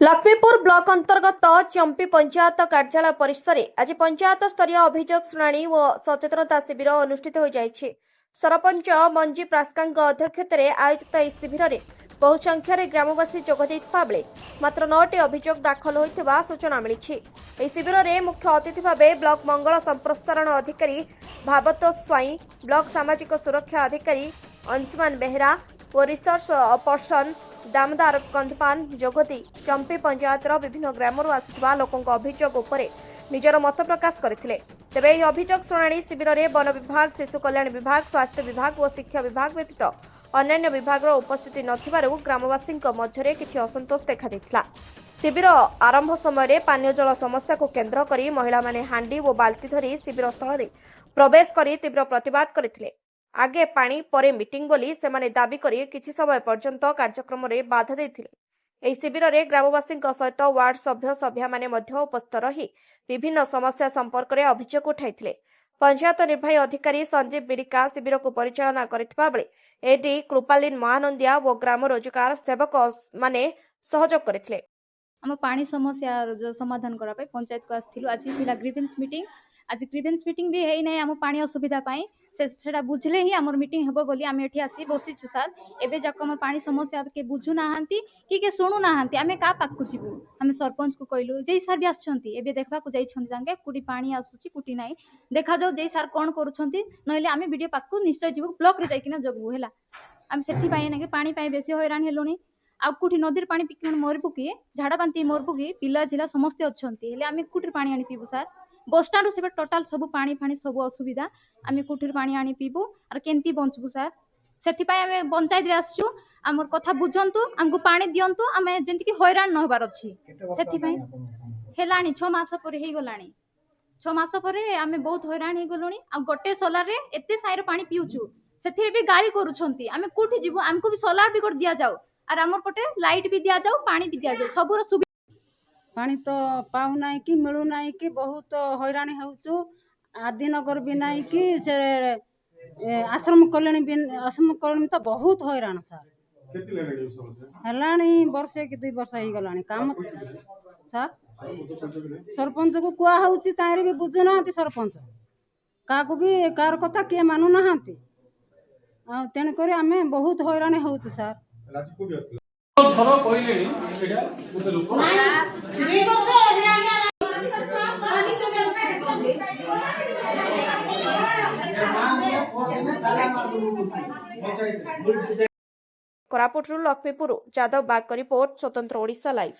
Laxmipur block अंतर्गत चंपी पंचायत कार्यालय परिसर में आज पंचायत स्तरीय अभियोग शुणाणी और सचेतनता शिविर अनुष्ठित हो जाएगी। सरपंच मंजी प्रास्कांग अध्यक्षत आयोजित इस शिविर में बहु संख्यार ग्रामवासी जोगदेइथिबा बेले मात्र 9टी अभियोग दाखल होइथिबा सूचना मिली। शिविर में मुख्य अतिथि भाव ब्लॉक मंगल संप्रसारण अधिकारी भावत स्वाई, ब्लॉक सामाजिक सुरक्षा अधिकारी अंशुमान बेहरा और रिसर्च पर्सन दामदार कंदपान जोगदी चंपी पंचायत विभिन्न ग्रामर आसुवा लोकों अभियोग उपर निजर मत प्रकाश करते। तेबे यह अभियोग शुणाणी शिविर में वन विभाग, शिशु कल्याण विभाग, स्वास्थ्य विभाग और शिक्षा विभाग व्यतीत अन्य विभाग उपस्थिति नथिबारु ग्रामवासी मध्य किछि असंतोष देखा देथिला। शिविर आरंभ समय पानीय जल समस्या को केन्द्र करी महिला माने हांडी और बाल्टी धरी शिविर स्थल में प्रवेश करी तीव्र प्रतिवाद करथिले। आगे पानी परे मीटिंग बोली सेमाने दाबी करी किछि समय पर्यंत कार्यक्रम रे बाधा देथिले। एही शिविर रे ग्रामवासी सहित वार्ड सभ्य सभ्या माने मध्य उपस्थित रही विभिन्न समस्या संपर्क में अभियोग उठाइथिले। पंचायत निर्वाही अधिकारी संजीव बिड़िका शिविर को परिचालना करथिबा बेले एडी कृपालीन महानंदिया और ग्राम रोजगार सेवक माने सहयोग करथिले। हम पानी समस्या समाधान करा पंचायत को आसथिलु। आज थिला ग्रीवेंस मीटिंग। आज ग्रीवेंस मीटिंग भी हेई नै हम पानी असुविधा पाई सेटा बुझले ही हमर मीटिंग हेबो बोली आमे एठी आसी बसिछु सर। एबे जाक हमर पानी समस्या के बुझु नाहांती कि सुनु नाहांती आमे का पाकु जिवु। हम सरपंच को कहलु जे सर भी आछंती एबे देखबा को जाइछंती तांगे कुटी पानी आसुची कुटी नाही देखा जाऊ जे सर कोन करूछंती नहिले आमे वीडियो पाकु निश्चय जिवु ब्लॉक रे जाइकिना जगबु हेला। हम सेठी पाए ना के पानी पाए बेसी हैरान हेलुनी आ कुठी नदीर पानी पिकन मरबु कि झाड़ा बांती मरबु कि पिला जिला समस्त अच्छंती हेले आमे कुटीर पानी आनी पीबु सर। बस स्टैंड से टोटाल सब पानी फानी सब असुविधा आमे कुटीर पानी आनी पीबु और केंती बंचबु सर। सेठी पाए आमे पंचायत रे आसछु हमर कथा बुझंतु हमको पानी दियंतु आमे जेंति कि हैरान न होबार अछि। सेठी पाए हेलानी 6 मास पर हे गलानी 6 मास पर आमे बहुत हैरान हे गलोनी आ गोटे सोलार रे एते साइर पानी पिउछु सेठी भी गाली करूछंती आमे कुठी जिवु हमको भी सोलार भी कर दिया जाऊ और हमर पटे लाइट भी दिया जाऊ पानी भी दिया जाऊ सबुर सुविधा पानी तो पाऊ ना कि मिलू ना कि बहुत हैरान होचु। आदिनगर भी ना कि से आश्रम कल्याणी तो बहुत हैरान सर हेलाणी वर्षे कि 2 वर्ष हो गलानी काम सर। सरपंच को कुआ होउची तारे भी बुझु ना सरपंच का को भी कार कथा के मानु ना तेन करे आमे बहुत हैरान होउछु सर। कोरापुट लक्ष्मीपुर जादव बाग रिपोर्ट स्वतंत्र ओडिशा लाइव।